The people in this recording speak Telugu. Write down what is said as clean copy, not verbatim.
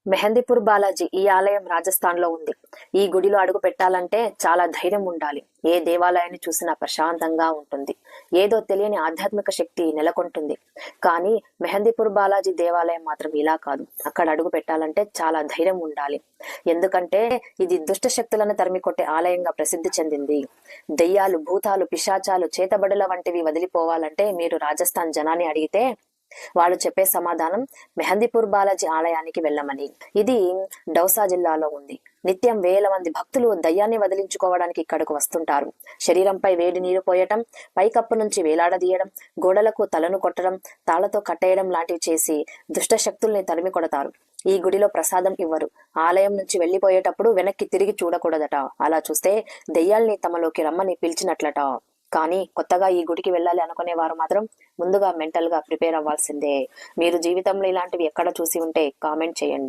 మెహందీపూర్ బాలాజీ ఈ ఆలయం రాజస్థాన్ లో ఉంది. ఈ గుడిలో అడుగు పెట్టాలంటే చాలా ధైర్యం ఉండాలి. ఏ దేవాలయాన్ని చూసినా ప్రశాంతంగా ఉంటుంది. ఏదో తెలియని ఆధ్యాత్మిక శక్తి నెలకొంటుంది. కానీ మెహందీపూర్ బాలాజీ దేవాలయం మాత్రం ఇలా కాదు. అక్కడ అడుగు పెట్టాలంటే చాలా ధైర్యం ఉండాలి. ఎందుకంటే ఇది దుష్ట శక్తులను తరిమి కొట్టే ఆలయంగా ప్రసిద్ధి చెందింది. దెయ్యాలు, భూతాలు, పిశాచాలు, చేతబడుల వంటివి వదిలిపోవాలంటే మీరు రాజస్థాన్ జనాన్ని అడిగితే వాళ్ళు చెప్పే సమాధానం మెహందీపూర్ బాలాజీ ఆలయానికి వెళ్ళమని. ఇది దౌసా జిల్లాలో ఉంది. నిత్యం వేల మంది భక్తులు దయ్యాన్ని వదిలించుకోవడానికి ఇక్కడకు వస్తుంటారు. శరీరంపై వేడి నీరు పోయటం, పైకప్పు నుంచి వేలాడదీయడం, గోడలకు తలను కొట్టడం, తాళ్లతో కట్టేయడం లాంటివి చేసి దుష్ట శక్తుల్ని తరిమి కొడతారు. ఈ గుడిలో ప్రసాదం ఇవ్వరు. ఆలయం నుంచి వెళ్లిపోయేటప్పుడు వెనక్కి తిరిగి చూడకూడదట. అలా చూస్తే దెయ్యాల్ని తమలోకి రమ్మని పిలిచినట్లట. కానీ కొత్తగా ఈ గుడికి వెళ్ళాలి అనుకునే వారు మాత్రం ముందుగా మెంటల్ గా ప్రిపేర్ అవ్వాల్సిందే. మీరు జీవితంలో ఇలాంటివి ఎక్కడ చూసి ఉంటే కామెంట్ చేయండి.